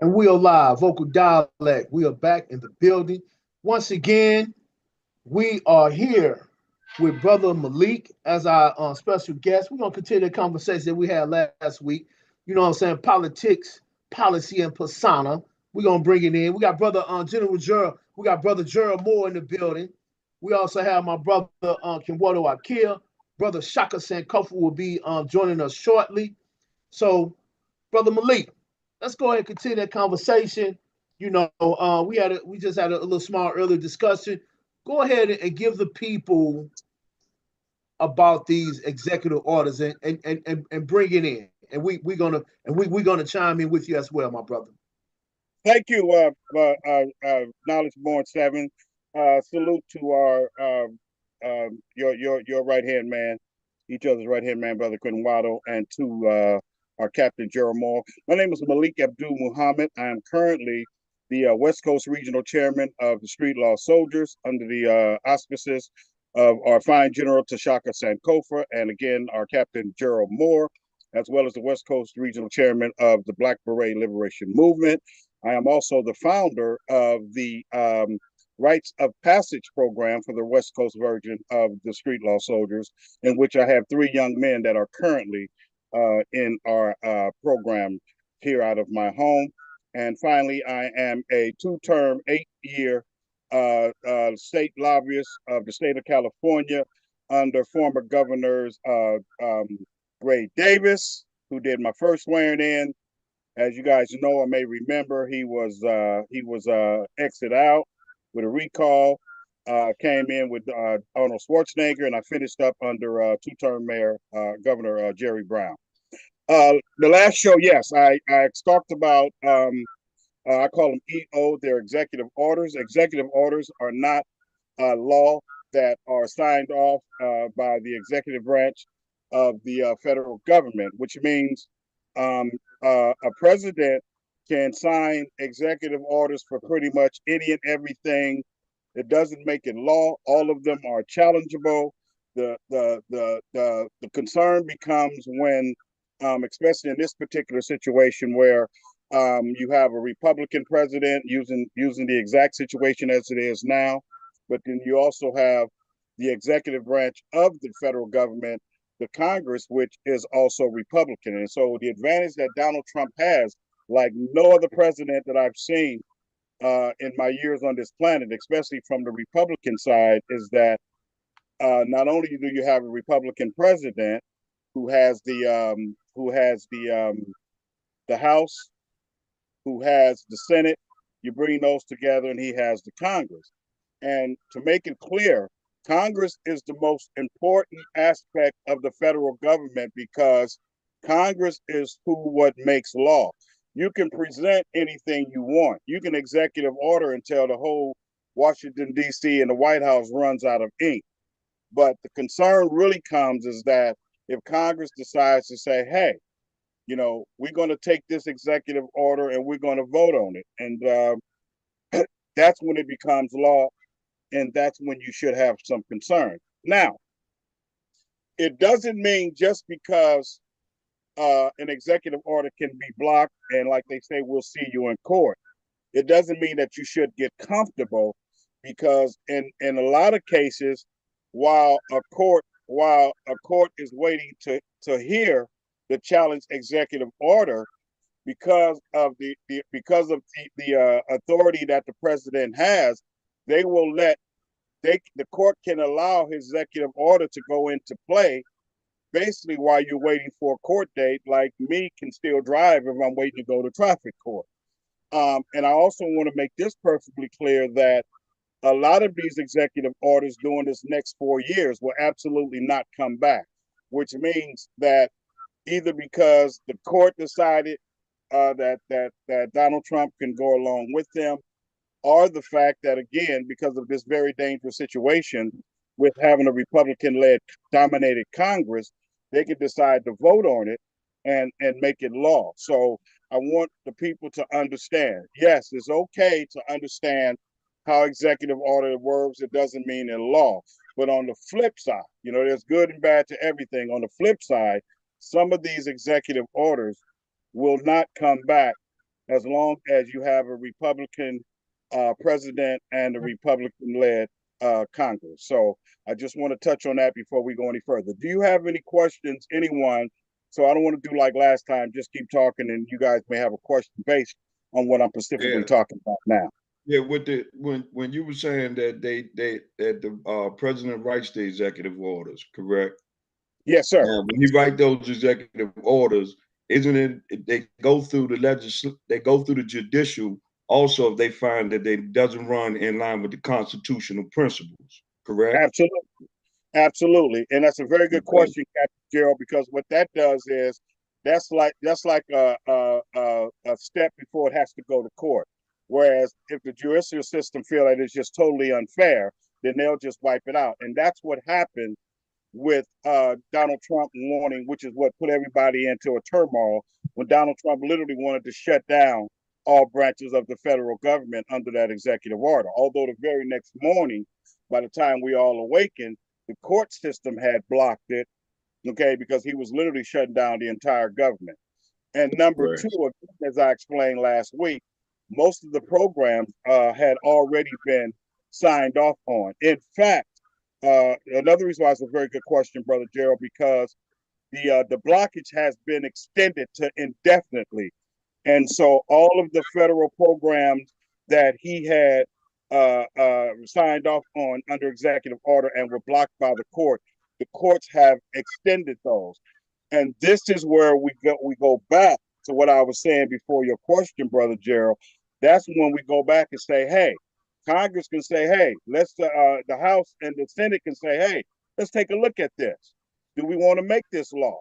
And we are live, vocal dialect. We are back in the building. Once again, we are here with Brother Malik as our special guest. We're going to continue the conversation that we had last week. You know what I'm saying? Politics, policy, and persona. We're going to bring it in. We got Brother General Gerald. We got Brother Gerald Moore in the building. We also have my brother Kimwato Akil. Brother Shaka Sankofa will be joining us shortly. So, Brother Malik, let's go ahead and continue that conversation. We just had a little small earlier discussion. Go ahead and give the people about these executive orders and bring it in. And we're gonna chime in with you as well, my brother. Thank you, Knowledge Born Seven. Salute to our your right hand man, each other's right hand man, Brother Quentin Waddle, and to our Captain Gerald Moore. My name is Malik Abdul Muhammad. I am currently the West Coast Regional Chairman of the Street Law Soldiers under the auspices of our fine General Tashaka Sankofa, and again, our Captain Gerald Moore, as well as the West Coast Regional Chairman of the Black Beret Liberation Movement. I am also the founder of the Rites of Passage program for the West Coast version of the Street Law Soldiers, in which I have 3 young men that are currently in our program here out of my home. And finally, I am a 2-term, 8-year state lobbyist of the state of California under former governors Gray Davis, who did my first swearing in. As you guys know or may remember, he was exited out with a recall. Came in with Arnold Schwarzenegger, and I finished up under 2-term mayor Governor Jerry Brown. The last show, yes, I talked about. I call them EO. They're executive orders. Executive orders are not law that are signed off by the executive branch of the federal government, which means a president can sign executive orders for pretty much any and everything. It doesn't make it law. All of them are challengeable. The concern becomes when, especially in this particular situation, where you have a Republican president using the exact situation as it is now, but then you also have the executive branch of the federal government, the Congress, which is also Republican. And so the advantage that Donald Trump has, like no other president that I've seen in my years on this planet, especially from the Republican side, is that not only do you have a Republican president who has the House, who has the Senate, you bring those together, and he has the Congress. And to make it clear, Congress is the most important aspect of the federal government because Congress is what makes law. You can present anything you want. You can executive order until the whole Washington, D.C. and the White House runs out of ink. But the concern really comes is that if Congress decides to say, hey, we're going to take this executive order and we're going to vote on it. And that's when it becomes law. And that's when you should have some concern. Now, it doesn't mean just because an executive order can be blocked and, like they say, we'll see you in court. It doesn't mean that you should get comfortable, because in a lot of cases, while a court is waiting to hear the challenge executive order, because of the authority that the president has, the court can allow his executive order to go into play basically while you're waiting for a court date. Like me, can still drive if I'm waiting to go to traffic court. And I also want to make this perfectly clear that a lot of these executive orders during this next 4 years will absolutely not come back, which means that either because the court decided that Donald Trump can go along with them, or the fact that, again, because of this very dangerous situation with having a Republican-led dominated Congress, they could decide to vote on it and make it law. So I want the people to understand, yes, it's okay to understand how executive order works. It doesn't mean in law. But on the flip side, there's good and bad to everything. On the flip side, some of these executive orders will not come back as long as you have a Republican president and a Republican-led Congress. So I just want to touch on that before we go any further. Do you have any questions, anyone? So I don't want to do like last time, just keep talking, and you guys may have a question based on what I'm specifically Yeah, talking about now. yeah. With the when you were saying that that the president writes the executive orders, correct? Yes, sir. Now, when you write those executive orders, isn't it they go through they go through the judicial also if they find that it doesn't run in line with the constitutional principles, correct? Absolutely. Absolutely, and that's a very good Okay. question, Captain Gerald, because what that does is that's like a step before it has to go to court. Whereas if the judicial system feel that it's just totally unfair, then they'll just wipe it out, and that's what happened with Donald Trump warning, which is what put everybody into a turmoil when Donald Trump literally wanted to shut down all branches of the federal government under that executive order. Although the very next morning, by the time we all awakened, the court system had blocked it, okay, because he was literally shutting down the entire government. And number Right. two, as I explained last week, most of the programs had already been signed off on. In fact, another reason why it's a very good question, Brother Gerald, because the blockage has been extended to indefinitely, and so all of the federal programs that he had signed off on under executive order and were blocked by the courts have extended those. And this is where we go back to what I was saying before your question, Brother Gerald. That's when we go back and say, hey, Congress can say, hey, the House and the Senate can say, hey, let's take a look at this. Do we want to make this law?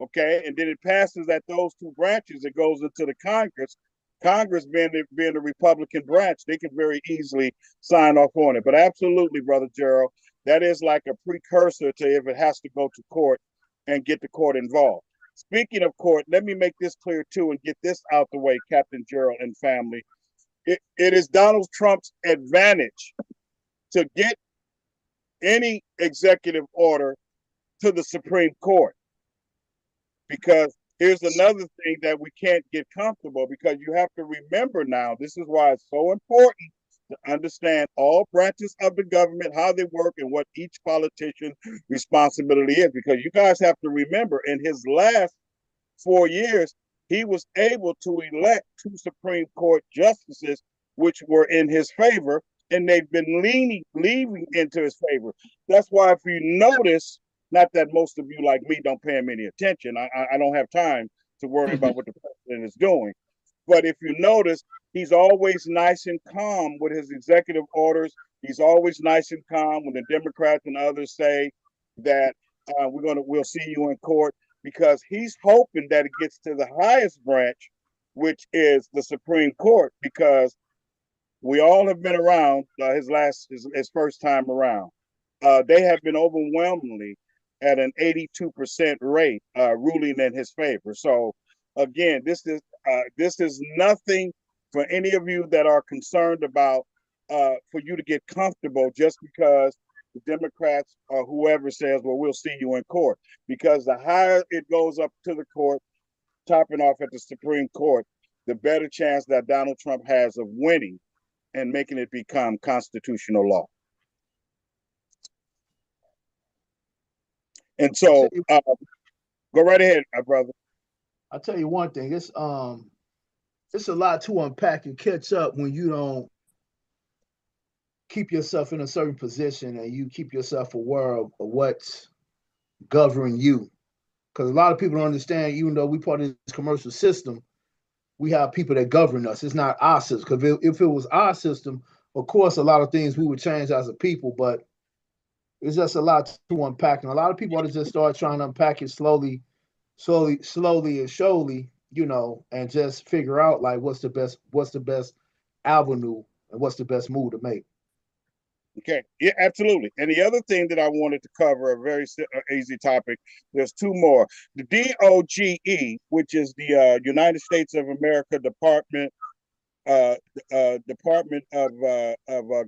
Okay, and then it passes at those two branches. It goes into the Congress. Congress being the Republican branch, they can very easily sign off on it. But absolutely, Brother Gerald, that is like a precursor to if it has to go to court and get the court involved. Speaking of court, let me make this clear too and get this out the way, Captain Gerald and family. It is Donald Trump's advantage to get any executive order to the Supreme Court. Because here's another thing that we can't get comfortable, because you have to remember now, this is why it's so important to understand all branches of the government, how they work, and what each politician's responsibility is. Because you guys have to remember, in his last 4 years, he was able to elect 2 Supreme Court justices, which were in his favor, and they've been leaning into his favor. That's why, if you notice, not that most of you like me don't pay him any attention. I don't have time to worry about what the president is doing. But if you notice, he's always nice and calm with his executive orders. He's always nice and calm when the Democrats and others say that we'll see you in court, because he's hoping that it gets to the highest branch, which is the Supreme Court, because we all have been around his first time around. They have been overwhelmingly at an 82% rate ruling in his favor. So again, this is nothing for any of you that are concerned about for you to get comfortable just because the Democrats or whoever says, well, we'll see you in court. Because the higher it goes up to the court, topping off at the Supreme Court, the better chance that Donald Trump has of winning and making it become constitutional law. And so, go right ahead, my brother. I'll tell you one thing. It's a lot to unpack and catch up when you don't keep yourself in a certain position and you keep yourself aware of what's governing you. Because a lot of people don't understand, even though we part of this commercial system, we have people that govern us. It's not our system. Because if it was our system, of course, a lot of things we would change as a people, but it's just a lot to unpack. And a lot of people ought to just start trying to unpack it slowly and surely, and just figure out like what's the best avenue and what's the best move to make. Okay, yeah, absolutely. And the other thing that I wanted to cover, a very easy topic, there's two more. The DOGE, which is the United States of America Department of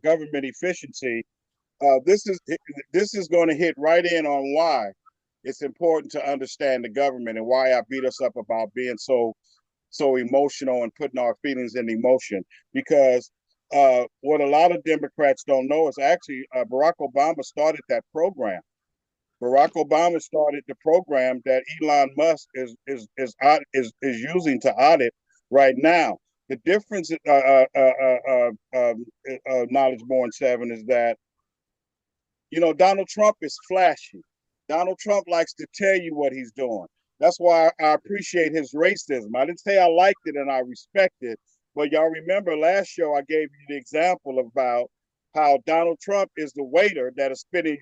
Government Efficiency. This is going to hit right in on why it's important to understand the government and why I beat us up about being so so emotional and putting our feelings in emotion, because what a lot of Democrats don't know is actually Barack Obama started that program. Barack Obama started the program that Elon Musk is using to audit right now. The difference, Knowledge Born Seven, is that Donald Trump is flashy. Donald Trump likes to tell you what he's doing. That's why I appreciate his racism. I didn't say I liked it and I respect it, but y'all remember last show I gave you the example about how Donald Trump is the waiter that is spitting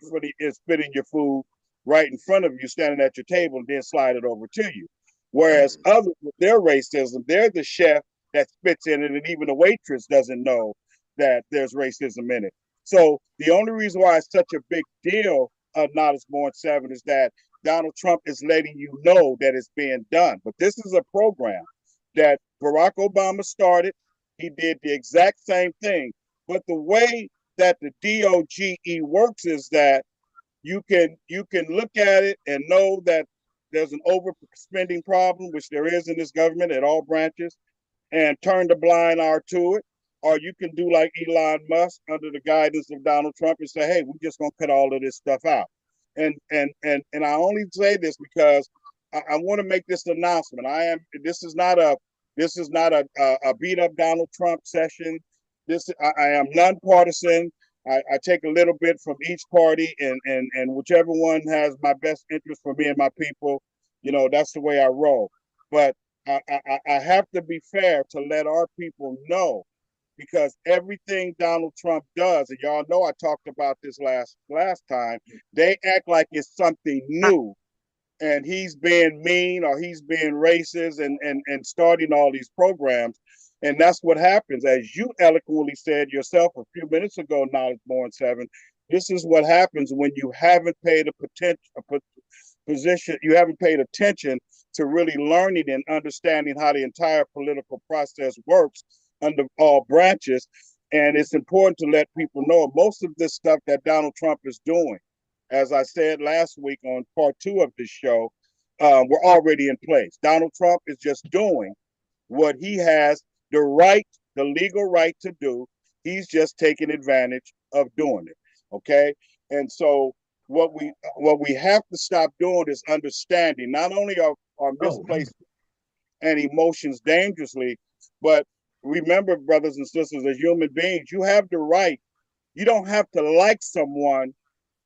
your food right in front of you, standing at your table, and then slide it over to you. Whereas others with their racism, they're the chef that spits in it, and even the waitress doesn't know that there's racism in it. So the only reason why it's such a big deal, Not As Born Seven, is that Donald Trump is letting you know that it's being done. But this is a program that Barack Obama started. He did the exact same thing. But the way that the DOGE works is that you can look at it and know that there's an overspending problem, which there is in this government at all branches, and turn the blind eye to it. Or you can do like Elon Musk under the guidance of Donald Trump and say, hey, we're just gonna cut all of this stuff out. And I only say this because I want to make this announcement. This is not a beat up Donald Trump session. I am nonpartisan. I take a little bit from each party, and whichever one has my best interest for me and my people, that's the way I roll. But I have to be fair to let our people know, because everything Donald Trump does, and y'all know I talked about this last time, they act like it's something new, and he's being mean or he's being racist and starting all these programs. And that's what happens, as you eloquently said yourself a few minutes ago, Knowledge Born Seven. This is what happens when you haven't paid you haven't paid attention to really learning and understanding how the entire political process works under all branches. And it's important to let people know most of this stuff that Donald Trump is doing, as I said last week on part 2 of this show, we're already in place. Donald Trump is just doing what he has the legal right to do. He's just taking advantage of doing it. Okay. And so what we have to stop doing is understanding not only our misplaced and emotions dangerously, but remember, brothers and sisters, as human beings, you have the right. You don't have to like someone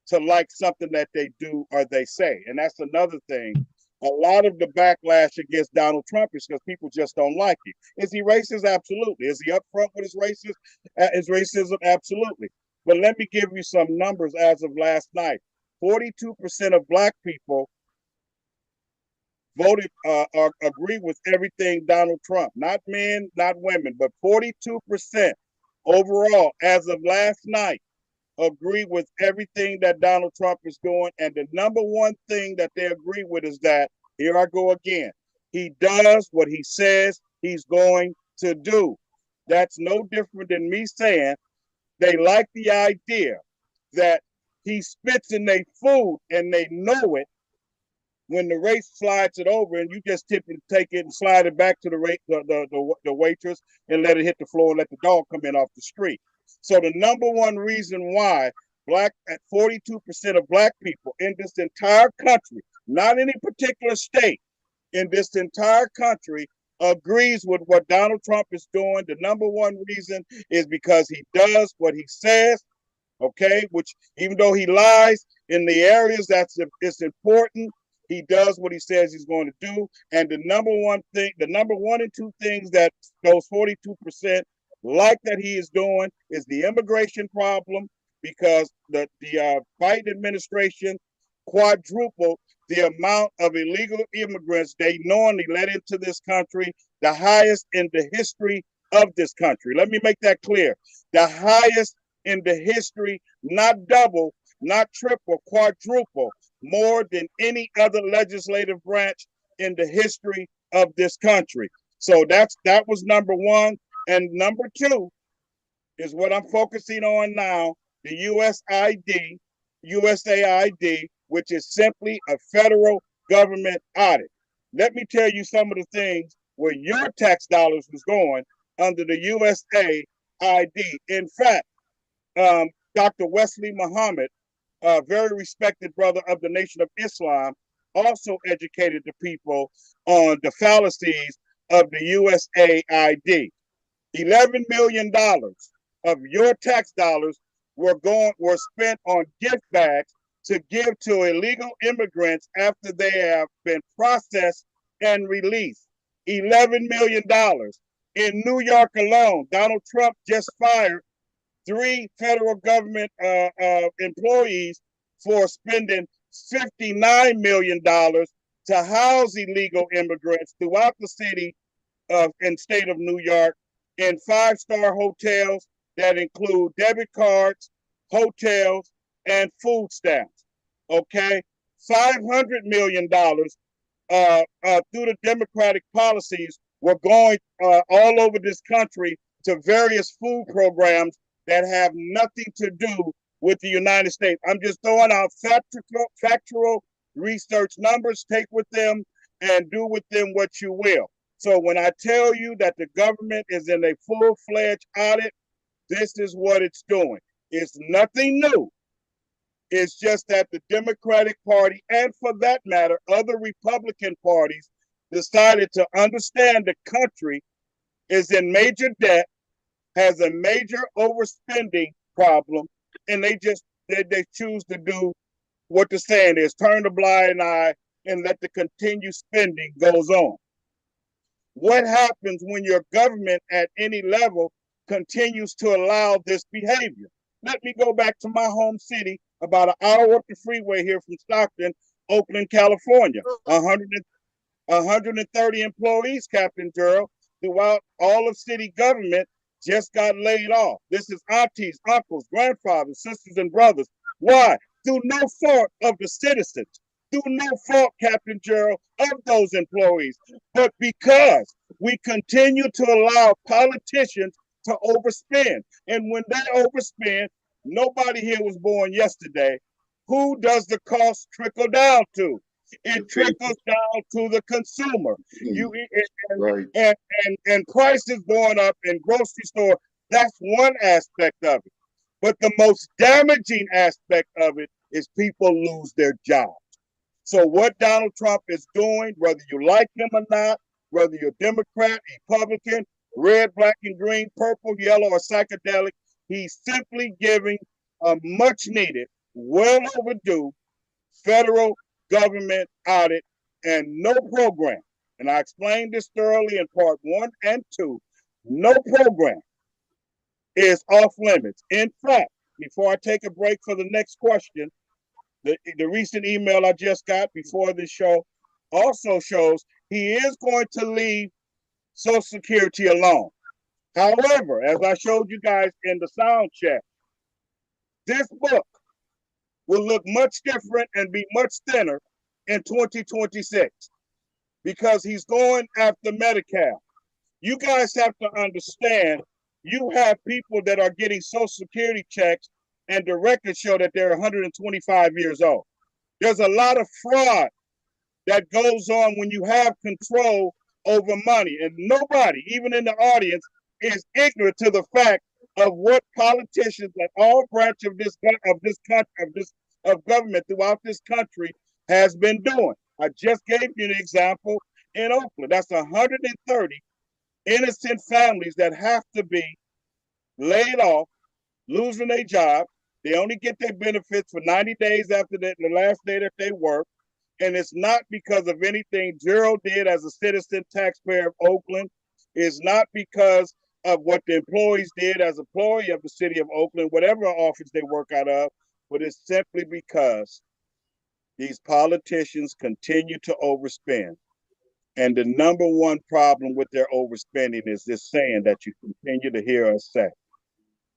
to like something that they do or they say. And that's another thing. A lot of the backlash against Donald Trump is because people just don't like him. Is he racist? Absolutely. Is he upfront with his racism? Absolutely. But let me give you some numbers as of last night. 42% of Black people voted or agree with everything Donald Trump. Not men, not women, but 42% overall as of last night agree with everything that Donald Trump is doing. And the number one thing that they agree with is that, here I go again, he does what he says he's going to do. That's no different than me saying they like the idea that he spits in their food and they know it when the race slides it over, and you just take it and slide it back to the waitress and let it hit the floor and let the dog come in off the street. So the number one reason why 42% of Black people in this entire country, not any particular state, in this entire country agrees with what Donald Trump is doing, the number one reason is because he does what he says, okay? Which, even though he lies in the areas it's important, he does what he says he's going to do. And the number one and two things that those 42% like that he is doing is the immigration problem, because the Biden administration quadrupled the amount of illegal immigrants they knowingly let into this country, the highest in the history of this country. Let me make that clear. The highest in the history, not double, not triple, quadruple, more than any other legislative branch in the history of this country. So that was number one. And number two is what I'm focusing on now, the USAID, which is simply a federal government audit. Let me tell you some of the things where your tax dollars was going under the USAID. In fact, Dr. Wesley Muhammad, a very respected brother of the Nation of Islam, also educated the people on the fallacies of the USAID. $11 million of your tax dollars were spent on gift bags to give to illegal immigrants after they have been processed and released. $11 million. In New York alone, Donald Trump just fired 3 federal government employees for spending $59 million to house illegal immigrants throughout the city and state of New York in 5-star hotels that include debit cards, hotels, and food stamps. Okay, $500 million through the Democratic policies were going all over this country to various food programs that have nothing to do with the United States. I'm just throwing out factual research numbers. Take with them and do with them what you will. So when I tell you that the government is in a full-fledged audit, this is what it's doing. It's nothing new. It's just that the Democratic Party, and for that matter, other Republican parties, decided to understand the country is in major debt, has a major overspending problem, and they choose to do what the saying is, turn a blind eye and let the continued spending goes on. What happens when your government at any level continues to allow this behavior? Let me go back to my home city, about an hour up the freeway here from Stockton, Oakland, California. 130 employees, Captain Gerald, throughout all of city government just got laid off. This is aunties, uncles, grandfathers, sisters, and brothers. Why? Through no fault of the citizens, through no fault, Captain Gerald, of those employees, but because we continue to allow politicians to overspend. And when they overspend, nobody here was born yesterday. Who does the cost trickle down to? It trickles down to the consumer. And prices going up in grocery store. That's one aspect of it. But the most damaging aspect of it is people lose their jobs. So what Donald Trump is doing, whether you like him or not, whether you're Democrat, Republican, red, black, and green, purple, yellow, or psychedelic, he's simply giving a much needed, well overdue federal government audit and no program. And I explained this thoroughly in part 1 and 2. No program is off limits. In fact, before I take a break for the next question, the recent email I just got before this show also shows he is going to leave Social Security alone. However, as I showed you guys in the sound check, this book will look much different and be much thinner in 2026 because he's going after Medicare. You guys have to understand, you have people that are getting Social Security checks and the records show that they're 125 years old. There's a lot of fraud that goes on when you have control over money, and nobody, even in the audience, is ignorant to the fact of what politicians at all branches of government throughout this country has been doing. I just gave you an example in Oakland. That's 130 innocent families that have to be laid off, losing their job. They only get their benefits for 90 days after the last day that they work. And it's not because of anything Gerald did as a citizen taxpayer of Oakland. It's not because of what the employees did as employee of the city of Oakland, whatever office they work out of, but it's simply because these politicians continue to overspend. And the number one problem with their overspending is this saying that you continue to hear us say.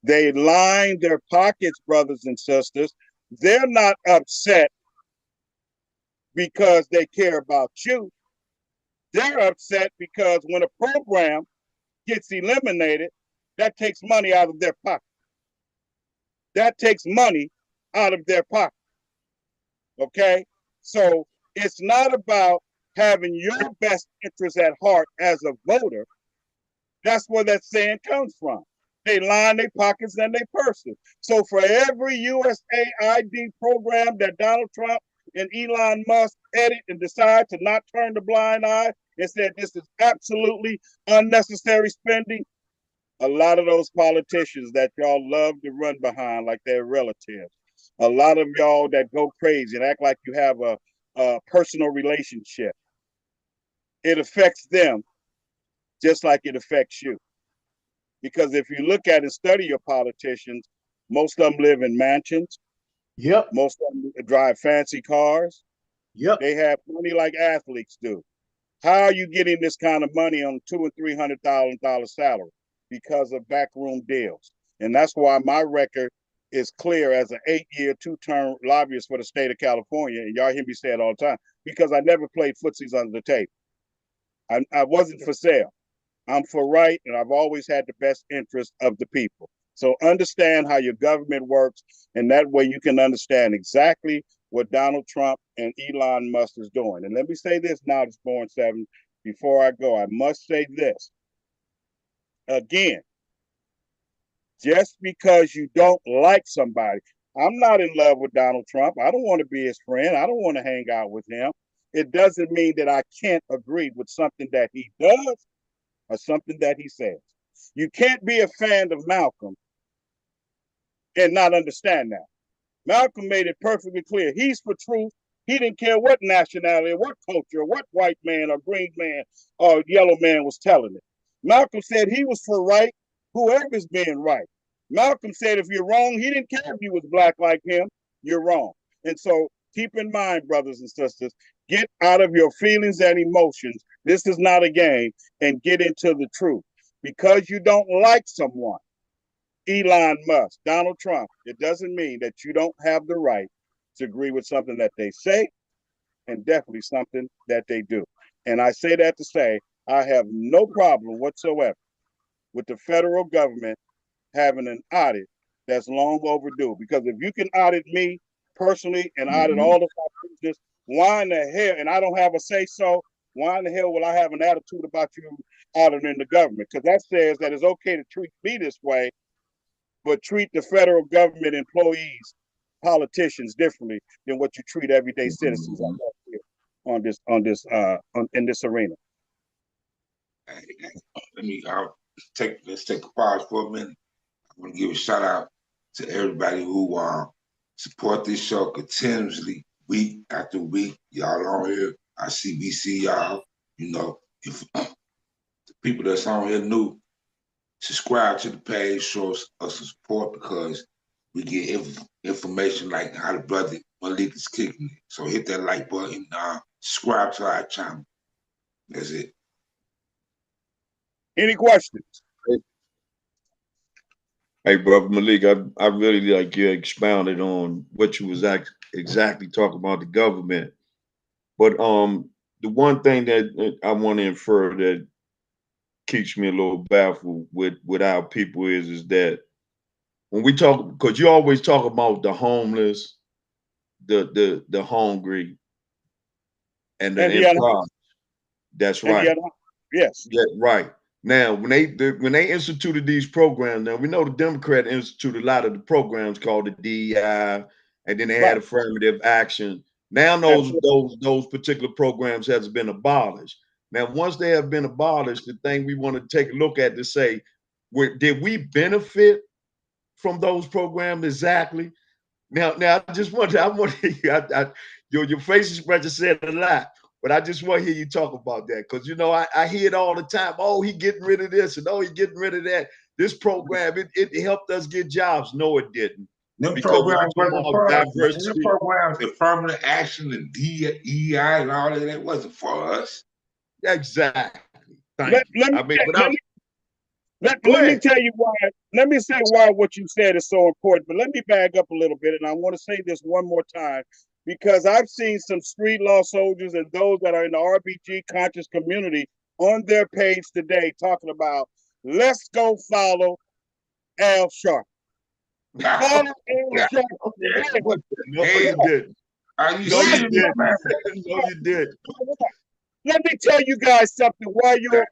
They line their pockets, brothers and sisters. They're not upset because they care about you. They're upset because when a program gets eliminated, that takes money out of their pocket. That takes money out of their pocket. Okay? So it's not about having your best interest at heart as a voter, that's where that saying comes from. They line their pockets and their purses. So for every USAID program that Donald Trump and Elon Musk edit and decide to not turn the blind eye and said this is absolutely unnecessary spending, a lot of those politicians that y'all love to run behind like their relatives, a lot of y'all that go crazy and act like you have a personal relationship, it affects them just like it affects you. Because if you look at and study your politicians, most of them live in mansions. Yep. Most of them drive fancy cars. Yep. They have money like athletes do. How are you getting this kind of money on $200,000 and $300,000 salary? Because of backroom deals. And that's why my record is clear as an 8-year, 2-term lobbyist for the state of California. And y'all hear me say it all the time, because I never played footsies under the table. I wasn't for sale. I'm for right, and I've always had the best interest of the people. So understand how your government works, and that way you can understand exactly what Donald Trump and Elon Musk is doing. And let me say this now, it's Born 7, before I go, I must say this. Again, just because you don't like somebody, I'm not in love with Donald Trump. I don't want to be his friend. I don't want to hang out with him. It doesn't mean that I can't agree with something that he does or something that he says. You can't be a fan of Malcolm and not understand that. Malcolm made it perfectly clear. He's for truth. He didn't care what nationality, what culture, what white man or green man or yellow man was telling it. Malcolm said he was for right, whoever's being right. Malcolm said if you're wrong, he didn't care if you was black like him, you're wrong. And so keep in mind, brothers and sisters, get out of your feelings and emotions. This is not a game, and get into the truth. Because you don't like someone, Elon Musk, Donald Trump, it doesn't mean that you don't have the right to agree with something that they say and definitely something that they do. And I say that to say I have no problem whatsoever with the federal government having an audit that's long overdue. Because if you can audit me personally and audit all of my business, why in the hell, and I don't have a say-so, why in the hell will I have an attitude about you auditing the government? Because that says that it's okay to treat me this way, but treat the federal government employees, politicians differently than what you treat everyday citizens in this arena. Let's take a pause for a minute. I want to give a shout out to everybody who support this show continuously, week after week. Y'all on here, I see y'all. You know, if the people that's on here new, subscribe to the page, show us some support, because we get information like how the brother Malik is kicking it. So hit that like button, subscribe to our channel. That's it. Any questions? Hey, brother Malik, I really like you expounded on what you was exactly talking about the government. But the one thing that I want to infer that keeps me a little baffled with our people is that when we talk, because you always talk about the homeless, the hungry, and the impoverished. That's right. Yes. Yeah, right. Now, when they instituted these programs, now we know the Democrat instituted a lot of the programs called the DEI, and then they had affirmative action. Now those particular programs has been abolished. Now, once they have been abolished, the thing we want to take a look at to say, did we benefit from those programs exactly? Now, I just want to, your face expression said a lot. But I just want to hear you talk about that, because, you know, I hear it all the time. Oh, he getting rid of this, and oh, he getting rid of that. This program, it helped us get jobs. No, it didn't. Them programs wasn't for us. Them programs, affirmative action and DEI and all of that wasn't for us. Exactly. Let me tell you why. Let me say why what you said is so important. But let me back up a little bit, and I want to say this one more time, because I've seen some street law soldiers and those that are in the RBG conscious community on their page today talking about, let's go follow Al Sharpton. Follow Al Sharpton. No, you didn't. Are you serious? No, you did. Let me tell you guys something. Why your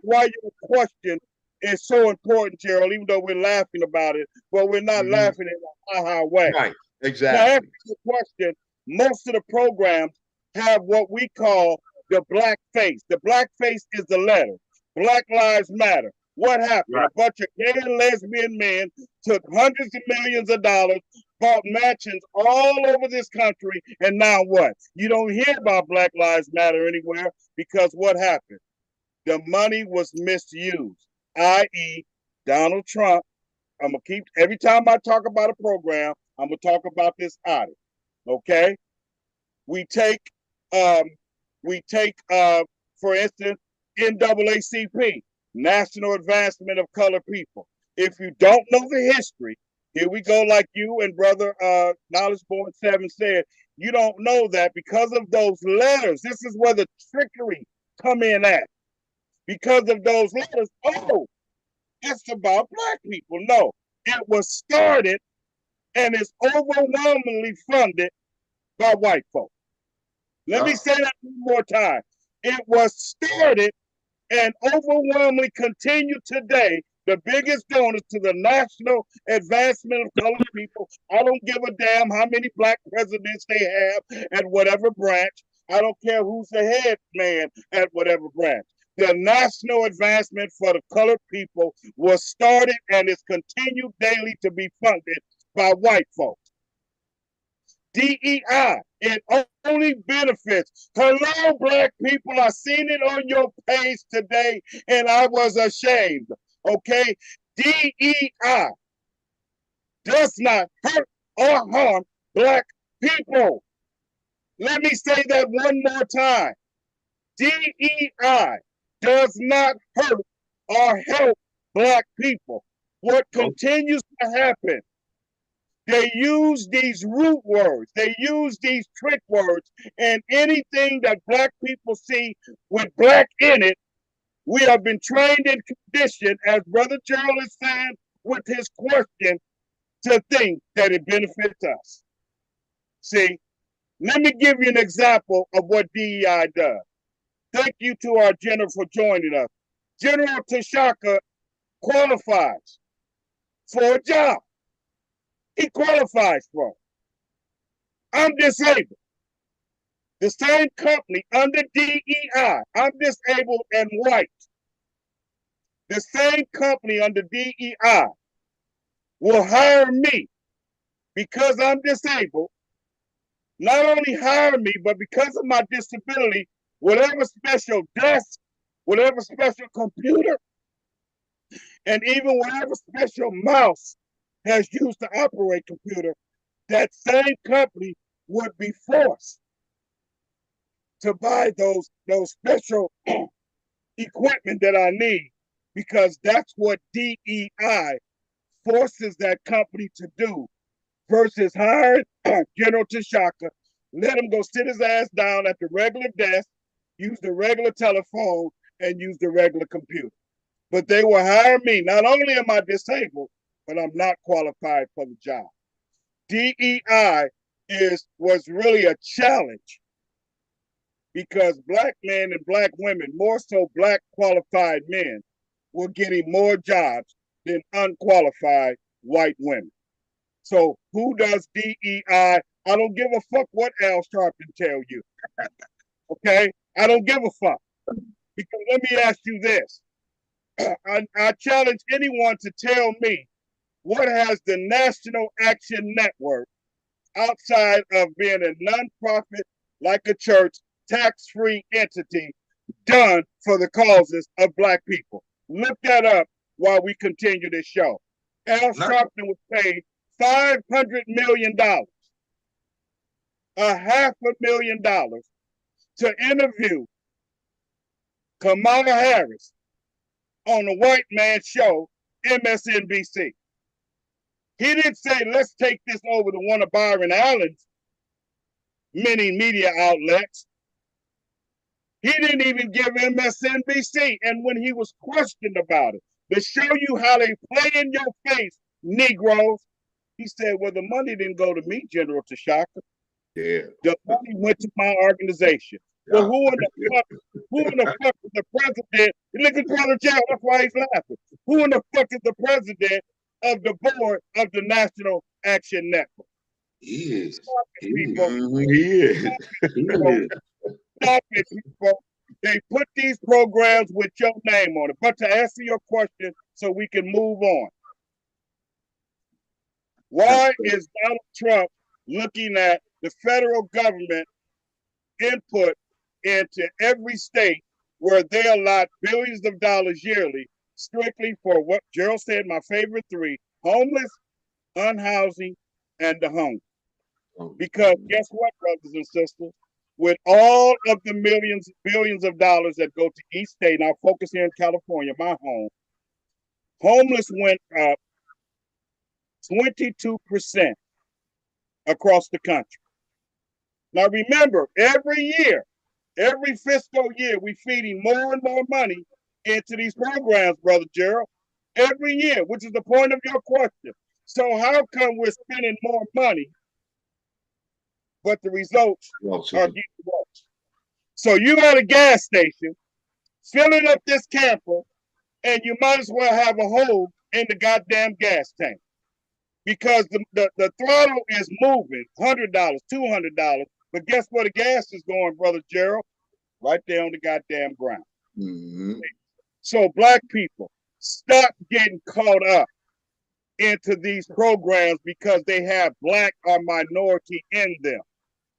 question is so important, Gerald. Even though we're laughing about it, but we're not laughing in a ha-ha way. Right. Now, Exactly. after the question, most of the programs have what we call the black face. The black face is the letter. Black Lives Matter. What happened? Right. A bunch of gay and lesbian men took hundreds of millions of dollars, bought mansions all over this country, and now what? You don't hear about Black Lives Matter anywhere because what happened? The money was misused, i.e., Donald Trump. I'm gonna keep every time I talk about a program, I'm gonna talk about this audit. Okay, we take for instance NAACP, National Advancement of Colored People. If you don't know the history, here we go, like you and brother Knowledge Born 7 said, you don't know that because of those letters. This is where the trickery come in at. Because of those letters, oh, it's about black people. No, it was started and is overwhelmingly funded by white folks. Let me say that one more time. It was started and overwhelmingly continue today. The biggest donors to the National Advancement of Colored People. I don't give a damn how many black presidents they have at whatever branch. I don't care who's the head man at whatever branch. The National Advancement for the Colored People was started and is continued daily to be funded by white folks. DEI, it only benefits. Hello, black people. I seen it on your page today and I was ashamed. Okay? DEI does not hurt or harm black people. Let me say that one more time. DEI does not hurt or help black people. What continues to happen, they use these root words, they use these trick words, and anything that black people see with black in it, we have been trained and conditioned, as Brother Gerald is saying with his question, to think that it benefits us. See, let me give you an example of what DEI does. Thank you to our general for joining us. General Tashaka qualifies for a job. He qualifies for it. I'm disabled. The same company under DEI, I'm disabled and white. The same company under DEI will hire me because I'm disabled. Not only hire me, but because of my disability, whatever special desk, whatever special computer, and even whatever special mouse has used to operate computer, that same company would be forced to buy those special equipment that I need, because that's what DEI forces that company to do, versus hiring General Tashaka, let him go sit his ass down at the regular desk, use the regular telephone, and use the regular computer. But they will hire me. Not only am I disabled, but I'm not qualified for the job. DEI was really a challenge because black men and black women, more so black qualified men, were getting more jobs than unqualified white women. So who does DEI? I don't give a fuck what Al Sharpton tell you. Okay? I don't give a fuck. Because let me ask you this. I challenge anyone to tell me, what has the National Action Network, outside of being a nonprofit like a church, tax-free entity, done for the causes of black people? Look that up while we continue this show. Al Sharpton was paid $500 million, $500,000 to interview Kamala Harris on the white man show, MSNBC. He didn't say, let's take this over to one of Byron Allen's many media outlets. He didn't even give MSNBC. And when he was questioned about it, to show you how they play in your face, Negroes, he said, well, the money didn't go to me, General Tashaka. Yeah. The money went to my organization. But who in the fuck is the president? Look at Brother Joe, that's why he's laughing. Who in the fuck is the president of the board of the National Action Network? He is. He People, He is. stop it, people. They put these programs with your name on it. But to answer your question, so we can move on. Why is Donald Trump looking at the federal government input into every state where they allot billions of dollars yearly strictly for what Gerald said, my favorite three: homeless, unhousing, and the hungry? Because guess what, brothers and sisters? With all of the billions of dollars that go to each state, and I'll focus here in California, my home, homeless went up 22% across the country. Now remember, every year, every fiscal year, we're feeding more and more money into these programs, Brother Gerald. Every year, which is the point of your question. So how come we're spending more money, but the results are getting worse? So you at a gas station, filling up this camper, and you might as well have a hole in the goddamn gas tank. Because the throttle is moving, $100, $200, but guess where the gas is going, Brother Gerald? Right there on the goddamn ground. Mm-hmm. So black people, stop getting caught up into these programs because they have black or minority in them.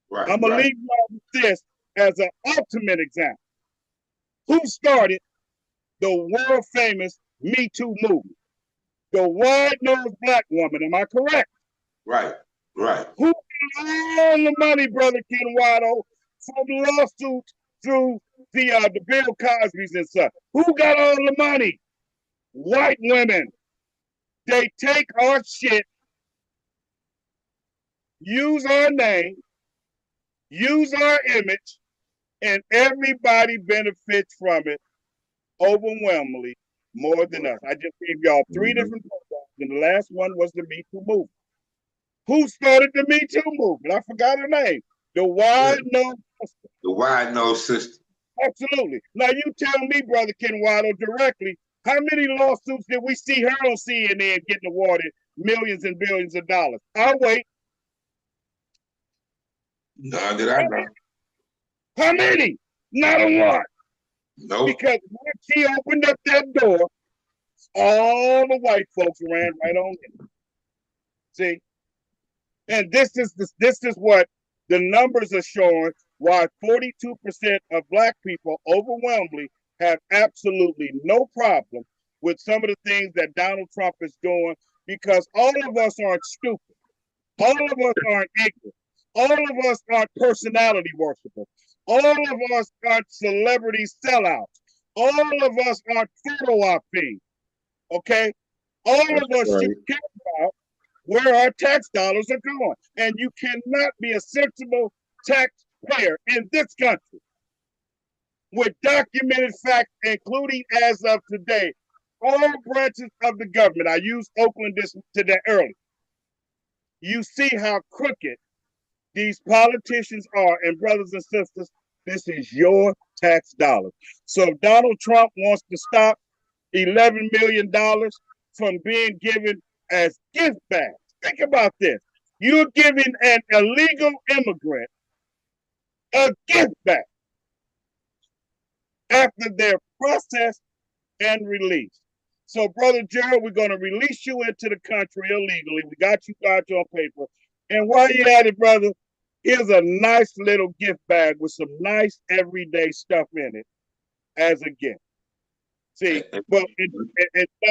Right, I'm gonna leave you with this as an ultimate example. Who started the world famous Me Too movement? The wide-nosed black woman, am I correct? Right. Who got all the money, Brother Ken Waddle, from lawsuits through the Bill Cosby's and stuff? Who got all the money? White women. They take our shit, use our name, use our image, and everybody benefits from it overwhelmingly more than us. I just gave y'all three different programs, and the last one was the Me Too movement. Who started the Me Too movement? I forgot her name. The wide-nosed sister. The wide-nosed sister. Absolutely. Now you tell me, Brother Ken Waddle, directly, how many lawsuits did we see her on CNN getting awarded millions and billions of dollars? I'll wait. None that I know. How many? Not a one. Nope. Because when she opened up that door, all the white folks ran right on in. See? And this is what the numbers are showing, why 42% of black people overwhelmingly have absolutely no problem with some of the things that Donald Trump is doing, because all of us aren't stupid. All of us aren't ignorant. All of us aren't personality worshipers. All of us aren't celebrity sellouts. All of us aren't photo op fiends. Okay? All of us should care about where our tax dollars are going. And you cannot be a sensible taxpayer in this country with documented facts, including as of today, all branches of the government. I used Oakland today earlier. You see how crooked these politicians are. And brothers and sisters, this is your tax dollars. So if Donald Trump wants to stop $11 million from being given as gift bags, think about this. You're giving an illegal immigrant a gift bag after they're processed and released. So, Brother Gerald, we're going to release you into the country illegally. We got you on paper. And while you're at it, brother, here's a nice little gift bag with some nice everyday stuff in it as a gift. See, but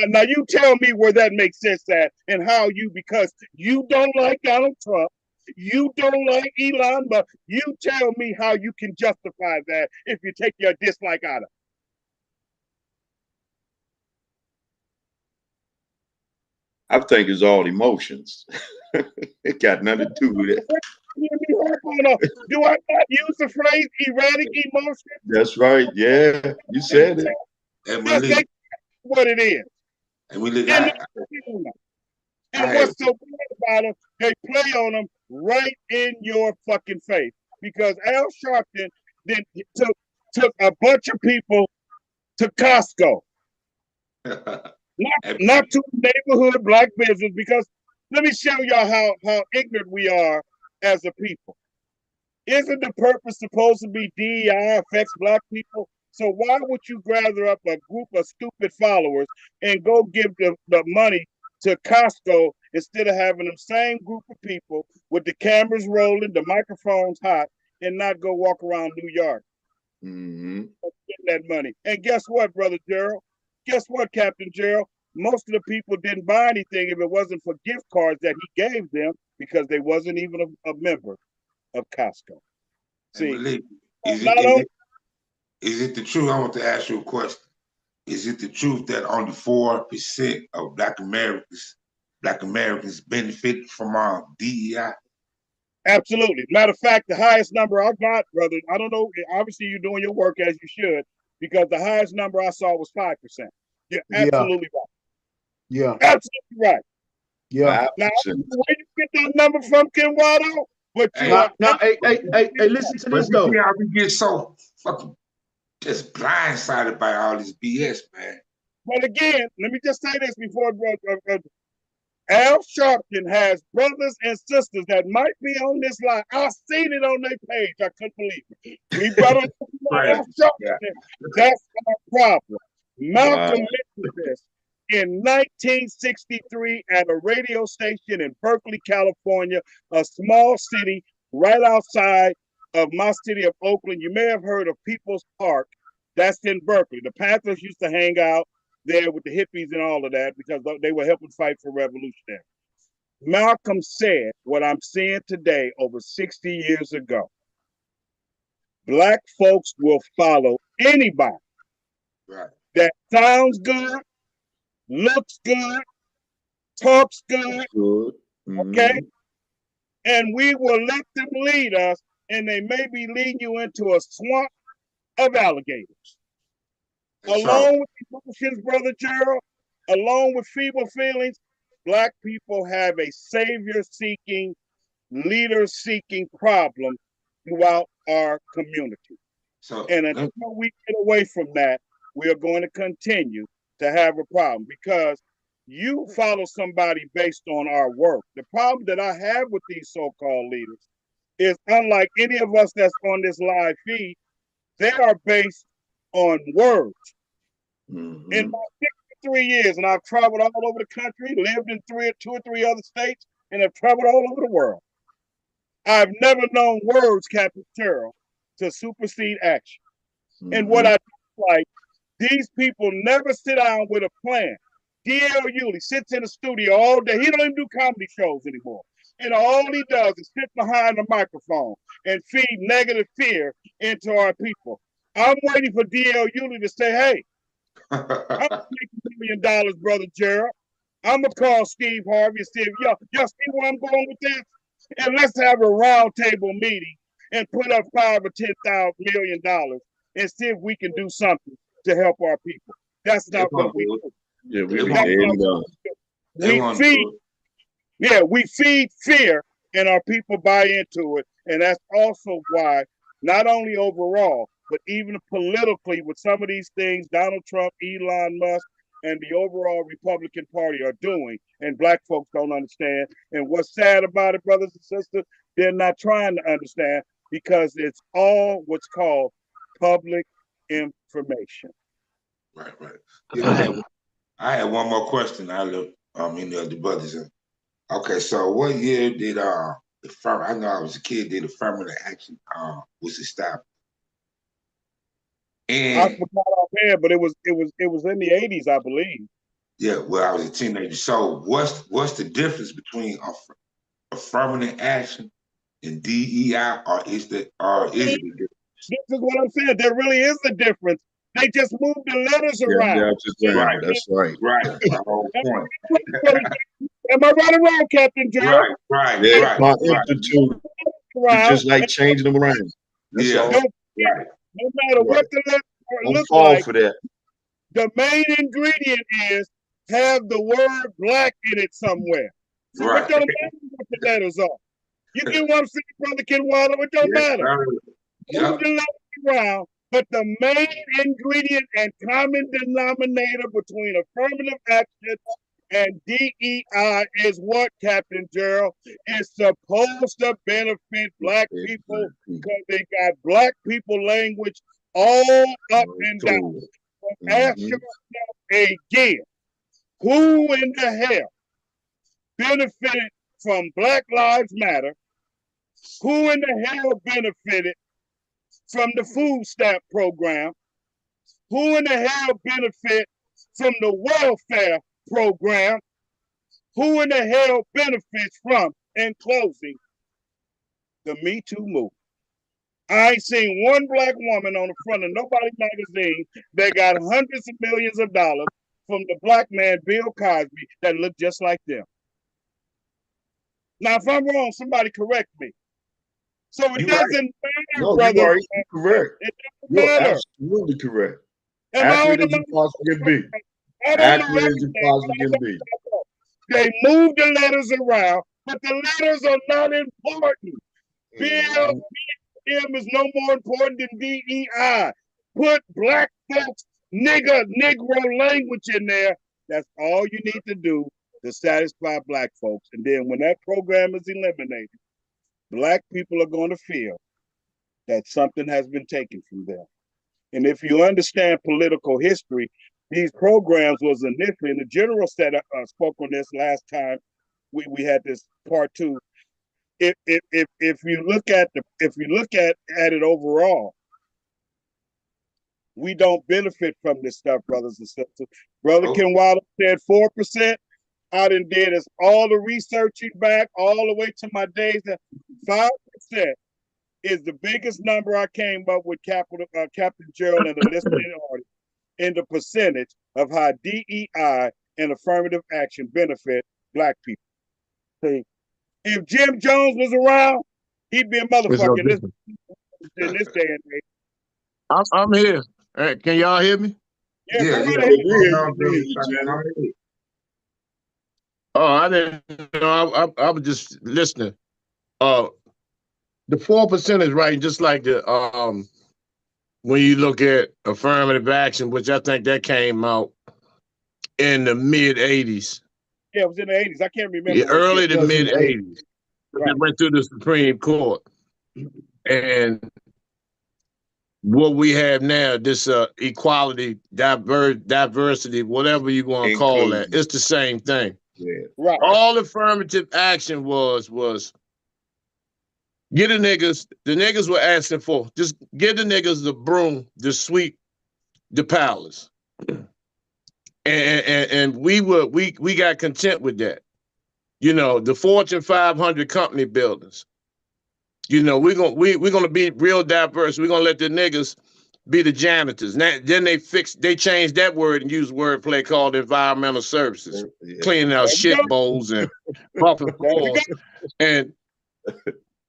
now you tell me where that makes sense at, and how you, because you don't like Donald Trump, you don't like Elon Musk, you tell me how you can justify that if you take your dislike out of it. I think it's all emotions. It got nothing to do with it. Do I not use the phrase erratic emotion? That's right. Yeah, you said it. And that's what it is. And we live. And what's so bad about them? They play on them right in your fucking face. Because Al Sharpton then took a bunch of people to Costco, not to neighborhood black business, because let me show y'all how ignorant we are as a people. Isn't the purpose supposed to be DEI affects black people? So why would you gather up a group of stupid followers and go give the money to Costco instead of having the same group of people with the cameras rolling, the microphones hot, and not go walk around New York? Get that money. And guess what, Brother Gerald? Guess what, Captain Gerald? Most of the people didn't buy anything if it wasn't for gift cards that he gave them because they wasn't even a member of Costco. See, Malik, is it the truth? I want to ask you a question. Is it the truth that only 4% of Black Americans benefit from our DEI? Absolutely. Matter of fact, the highest number I got, brother, I don't know, obviously you're doing your work as you should, because the highest number I saw was 5%. You're absolutely right. Yeah. Absolutely right. Yeah. Now, where you get that number from, Kenwado? But hey, listen to this though. Yeah, we get so fucking just blindsided by all this BS, man. But again, let me just say this before Al Sharpton has brothers and sisters that might be on this line. I've seen it on their page. I couldn't believe it. We brothers Al Sharpton. That's our problem. Malcolm mentioned this in 1963 at a radio station in Berkeley, California, a small city right outside of my city of Oakland. You may have heard of People's Park. That's in Berkeley. The Panthers used to hang out there with the hippies and all of that because they were helping fight for revolutionary. Malcolm said what I'm saying today over 60 years ago. Black folks will follow anybody that sounds good, looks good, talks good, okay? And we will let them lead us, and they may be leading you into a swamp of alligators. Along with emotions, Brother Gerald, along with feeble feelings, Black people have a savior-seeking, leader-seeking problem throughout our community. And until we get away from that, we are going to continue to have a problem because you follow somebody based on our work. The problem that I have with these so-called leaders is unlike any of us that's on this live feed, they are based on words. In my 63 years, and I've traveled all over the country, lived in two or three other states, and have traveled all over the world. I've never known words, Captain Terrell, to supersede action. And what I like, these people never sit down with a plan. D.L. Hewley sits in the studio all day. He don't even do comedy shows anymore. And all he does is sit behind the microphone and feed negative fear into our people. I'm waiting for D.L. Hewley to say, hey, I'm gonna make $1 million, Brother Gerald. I'm gonna call Steve Harvey and see if y'all see where I'm going with this. And let's have a round table meeting and put up $5 or $10 million and see if we can do something to help our people. That's not what we do. Yeah, we feed fear, and our people buy into it. And that's also why, not only overall, but even politically, with some of these things Donald Trump, Elon Musk, and the overall Republican Party are doing, and Black folks don't understand. And what's sad about it, brothers and sisters, they're not trying to understand because it's all what's called public information. Right. Yeah, I had one more question. I look any of the brothers in. Okay, so what year did the firm? I know I was a kid. Did affirmative action was established? And I forgot offhand, but it was in the 80s, I believe. Yeah, well, I was a teenager. So what's the difference between affirmative action and DEI, or is it a difference? This is what I'm saying. There really is a difference. They just moved the letters around. Right. That's right. Right. My whole point. Am I right or wrong, Captain Gerald? Right. My institute is just like changing them around. That's all. Right. No matter what the letter looks fall like, for that. The main ingredient is have the word Black in it somewhere. So it don't matter what the letters are. You get what I'm saying, Brother Kenwado? It don't matter. Move the letters around, but the main ingredient and common denominator between affirmative action and DEI is what, Captain Gerald? It's supposed to benefit Black people because they got Black people language all up and down. Ask yourself again, who in the hell benefited from Black Lives Matter? Who in the hell benefited from the food stamp program? Who in the hell benefit from the welfare program? Who in the hell benefits from, in closing, the Me Too movement? I ain't seen one Black woman on the front of nobody magazine that got hundreds of millions of dollars from the Black man Bill Cosby that look just like them. Now, if I'm wrong, somebody correct me. So it doesn't matter, brother. You are correct. It doesn't You're matter. absolutely correct. Am Accurate as you possibly can be. Accurate as you possibly can be. They move the letters around, but the letters are not important. BLM is no more important than DEI. Put Black folks, Negro language in there. That's all you need to do to satisfy Black folks. And then when that program is eliminated, Black people are going to feel that something has been taken from them. And if you understand political history, these programs was initially, and the general said spoke on this last time we had this part two. If you look at it overall, we don't benefit from this stuff, brothers and sisters. Brother Ken Wilder said 4%. I done did all the researching back all the way to my days. 5% is the biggest number I came up with, Captain Gerald and the listening audience, in the percentage of how DEI and affirmative action benefit Black people. See, if Jim Jones was around, he'd be a motherfucker in this day and age. I'm here. Hey, can y'all hear me? Yeah. Oh, I didn't know. I was just listening. The 4% is right, just like the when you look at affirmative action, which I think that came out in the mid 80s. Yeah, it was in the 80s. I can't remember. Yeah, early to mid 80s. Right. It went through the Supreme Court. And what we have now, this equality, diversity, whatever you want to call that, it's the same thing. Yeah. Right. All affirmative action was get the niggas were asking for, just give the niggas the broom, the sweep, the palace. And we got content with that. You know, the Fortune 500 company buildings. You know, we're gonna be real diverse. We're gonna let the niggas be the janitors. Now, then they changed that word and used wordplay called environmental services, cleaning out shit bowls and puffing floors. And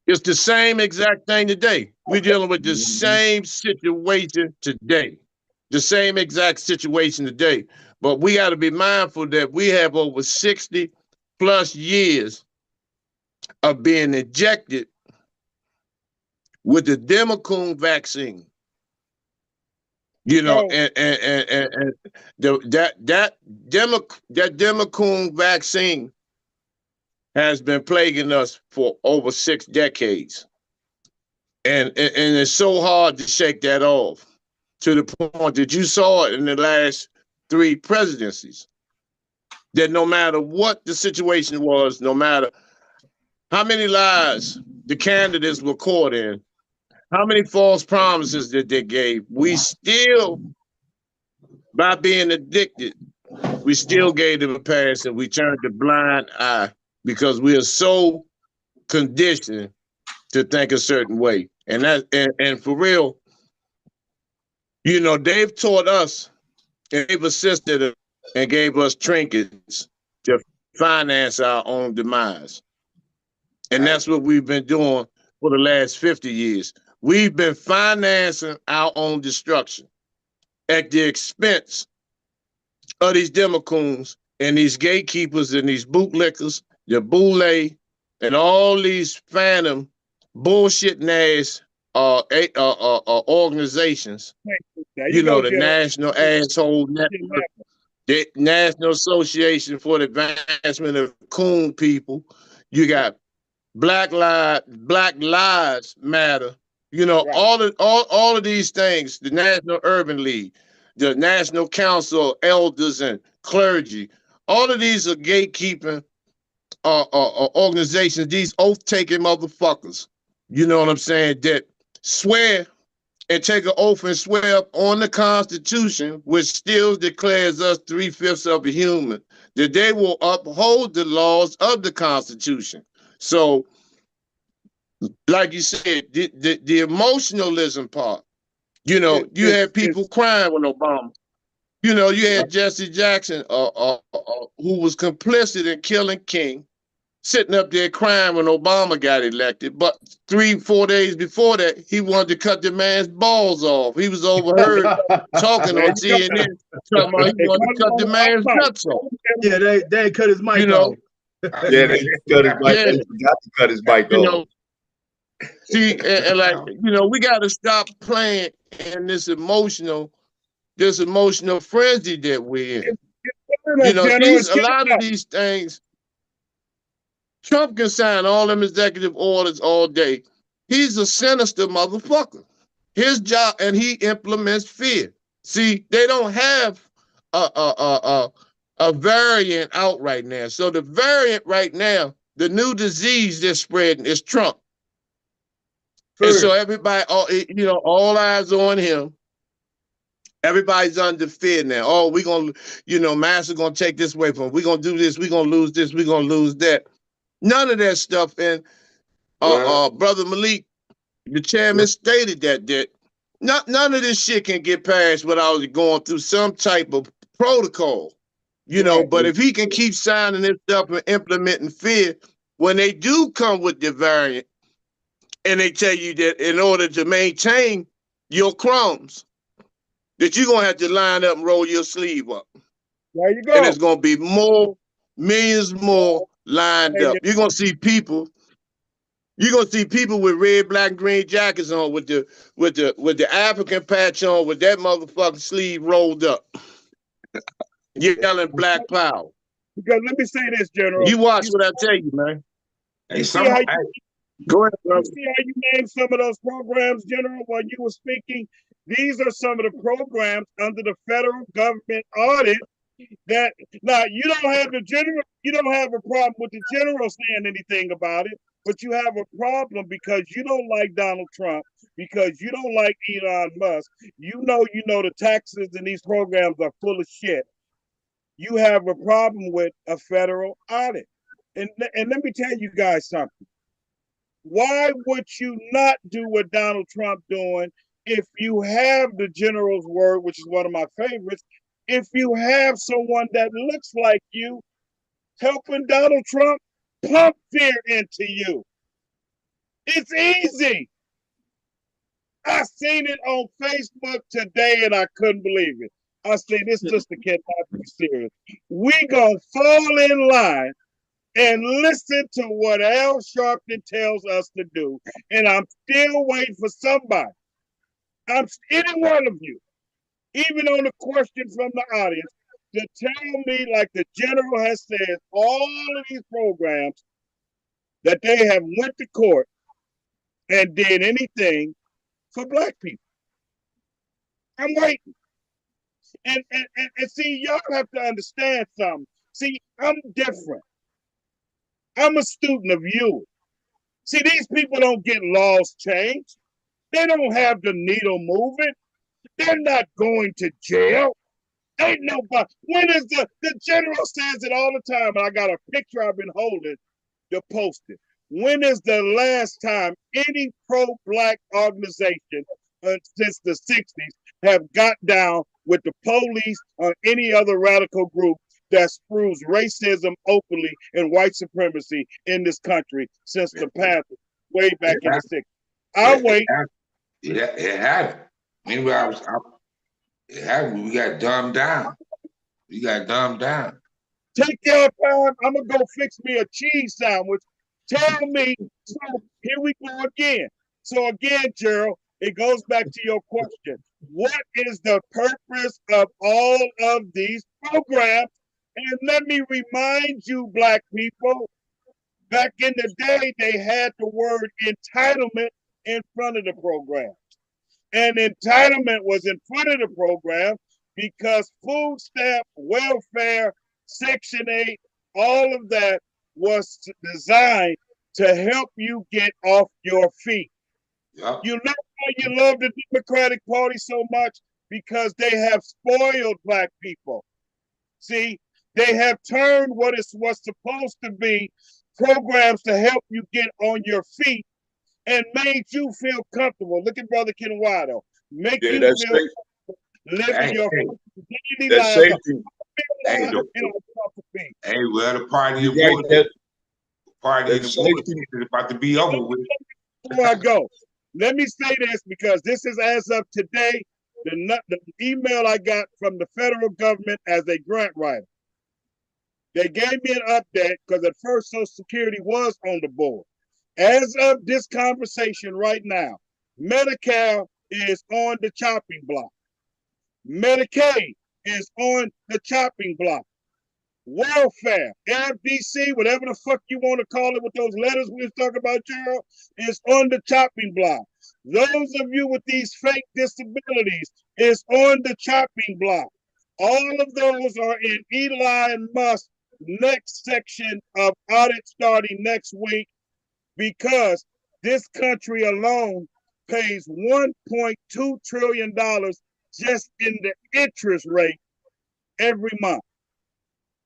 it's the same exact thing today. We're dealing with the same situation today. The same exact situation today. But we got to be mindful that we have over 60 plus years of being injected with the Democune vaccine. You know, and that Democune vaccine has been plaguing us for over 6 decades. And it's so hard to shake that off, to the point that you saw it in the last 3 presidencies. That no matter what the situation was, no matter how many lies the candidates were caught in, how many false promises that they gave, we still, by being addicted, we still gave them a pass and we turned a blind eye because we are so conditioned to think a certain way. And for real, you know, they've taught us and they've assisted us and gave us trinkets to finance our own demise. And that's what we've been doing for the last 50 years. We've been financing our own destruction at the expense of these Democoons and these gatekeepers and these bootlickers, the boule, and all these phantom bullshit ass organizations. There You know, go, the General. National Asshole Network, the National Association for the Advancement of Coon People. You got Black Lives Matter. You know, Right. all of these things. The National Urban League, the National Council of Elders and Clergy. All of these are gatekeeping organizations. These oath-taking motherfuckers. You know what I'm saying? That swear and take an oath and swear up on the Constitution, which still declares us 3/5 of a human, that they will uphold the laws of the Constitution. So, like you said, the emotionalism part, you know, you had people crying when Obama. You know, you had Jesse Jackson, who was complicit in killing King, sitting up there crying when Obama got elected. But 3-4 days before that, he wanted to cut the man's balls off. He was overheard talking on CNN, talking about he wanted to cut the man's nuts off. Yeah, they cut his mic off. Yeah, they cut his mic. They forgot to cut his mic you off. Know, see, and like, you know, we got to stop playing in this emotional frenzy that we're in. You know, a lot of these things, Trump can sign all them executive orders all day. He's a sinister motherfucker. His job, and he implements fear. See, they don't have a variant out right now. So the variant right now, the new disease that's spreading is Trump. And so everybody, you know, all eyes on him. Everybody's under fear now. Oh, we're going to, you know, Master going to take this away from him. We're going to do this. We're going to lose this. We're going to lose that. None of that stuff. And Brother Malik, the chairman, stated that none of this shit can get passed without going through some type of protocol. You know, but if he can keep signing this stuff and implementing fear, when they do come with the variant, and they tell you that in order to maintain your crumbs, that you're going to have to line up and roll your sleeve up. There you go. And it's going to be millions more lined up. You're going to see people with red, black, and green jackets on with the African patch on with that motherfucking sleeve rolled up. Yelling black power. Because let me say this, General. You watch what I tell you, man. Hey, go ahead, brother. See how you named some of those programs, General, while you were speaking? These are some of the programs under the federal government audit that now you don't have a problem with the general saying anything about it, but you have a problem because you don't like Donald Trump, because you don't like Elon Musk. You know the taxes in these programs are full of shit. You have a problem with a federal audit. And let me tell you guys something. Why would you not do what Donald Trump doing if you have the general's word, which is one of my favorites, if you have someone that looks like you helping Donald Trump pump fear into you? It's easy. I seen it on Facebook today and I couldn't believe it. I said, this sister cannot be serious. We gonna fall in line and listen to what Al Sharpton tells us to do. And I'm still waiting for somebody. Any one of you, even on the question from the audience, to tell me, like the general has said, all of these programs that they have went to court and did anything for Black people. I'm waiting. And see, y'all have to understand something. See, I'm different. I'm a student of you. See, these people don't get laws changed. They don't have the needle moving. They're not going to jail. Ain't nobody. When is the general says it all the time, and I got a picture I've been holding to post it. When is the last time any pro-Black organization since the 60s have got down with the police or any other radical group that spews racism openly and white supremacy in this country since the past way back in the 60s? I'll wait. It happened. Meanwhile, it happened. We got dumbed down. Take your time. I'm going to go fix me a cheese sandwich. Tell me, so here we go again. So again, Gerald, it goes back to your question. What is the purpose of all of these programs? And let me remind you, Black people, back in the day, they had the word entitlement in front of the program. And entitlement was in front of the program because food stamp, welfare, Section 8, all of that was designed to help you get off your feet. Yep. You know why you love the Democratic Party so much? Because they have spoiled Black people. See, they have turned what was supposed to be programs to help you get on your feet and made you feel comfortable. Look at Brother Kenwado. Make you feel comfortable living your daily lives. Safety. Hey, well, the party You're of right, bullshit. The party of bullshit is about to be over with. Before I go, let me say this because this is as of today, the email I got from the federal government as a grant writer. They gave me an update because at first Social Security was on the board. As of this conversation right now, Medicare is on the chopping block. Medicaid is on the chopping block. Welfare, FDC, whatever the fuck you want to call it with those letters we was talking about, Gerald, is on the chopping block. Those of you with these fake disabilities is on the chopping block. All of those are in Eli Musk's next section of audit starting next week because this country alone pays $1.2 trillion just in the interest rate every month.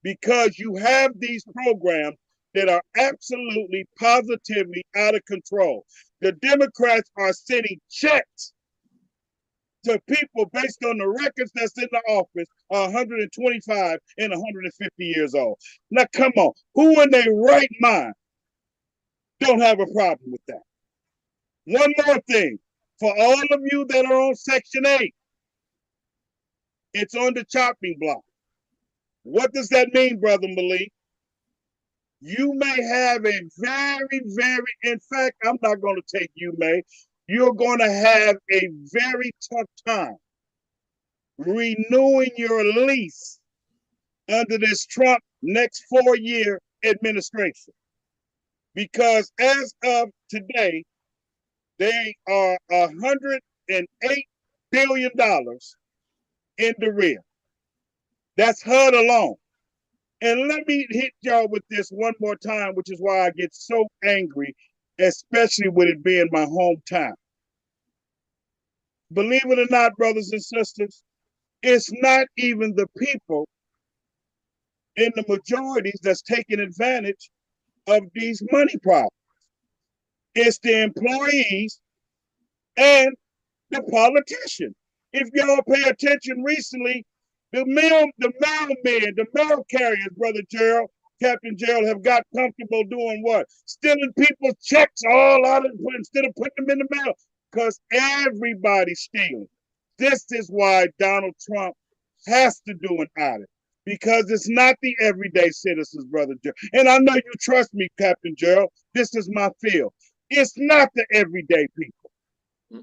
Because you have these programs that are absolutely, positively out of control. The Democrats are sending checks to people based on the records that's in the office are 125 and 150 years old. Now, come on. Who in their right mind don't have a problem with that? One more thing. For all of you that are on Section 8, it's on the chopping block. What does that mean, Brother Malik? You may have a in fact, I'm not going to take you, May. You're going to have a very tough time renewing your lease under this Trump next 4-year administration. Because as of today, they are $108 billion in the rear. That's HUD alone. And let me hit y'all with this one more time, which is why I get so angry, especially with it being my hometown. Believe it or not, brothers and sisters, it's not even the people in the majorities that's taking advantage of these money problems. It's the employees and the politicians. If y'all pay attention recently, the mailmen, the mail carriers, Brother Gerald, Captain Gerald, have got comfortable doing what? Stealing people's checks all out of instead of putting them in the mail. Because everybody's stealing. This is why Donald Trump has to do an audit. Because it's not the everyday citizens, Brother Gerald. And I know you trust me, Captain Gerald. This is my field. It's not the everyday people.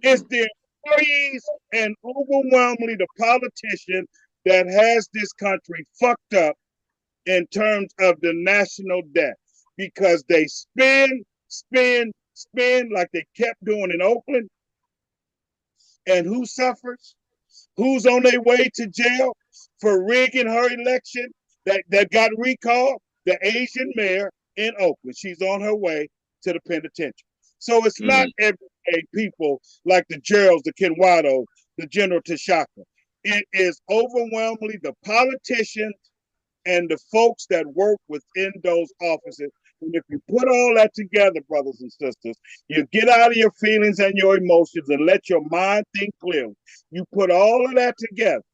It's the employees and overwhelmingly the politicians that has this country fucked up in terms of the national debt because they spend like they kept doing in Oakland. And who suffers? Who's on their way to jail for rigging her election that got recalled? The Asian mayor in Oakland. She's on her way to the penitentiary. So it's not everyday people like the Geralds, the Kenwado, the General Tashaka. It is overwhelmingly the politicians and the folks that work within those offices. And if you put all that together, brothers and sisters, you get out of your feelings and your emotions and let your mind think clearly. You put all of that together.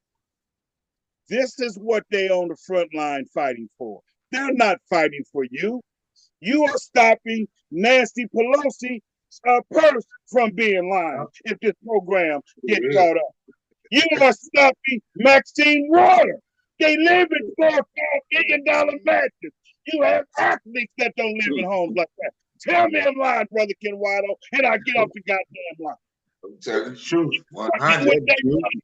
This is what they on the front line fighting for. They're not fighting for you. You are stopping Nancy Pelosi's purse from being lined if this program gets caught up. You are stopping Maxine Waters. They live in $4 million mansions. You have athletes that don't live in homes like that. Tell me I'm lying, Brother Kenwado, and I get off the goddamn line. I'm telling the truth. With 100. their money.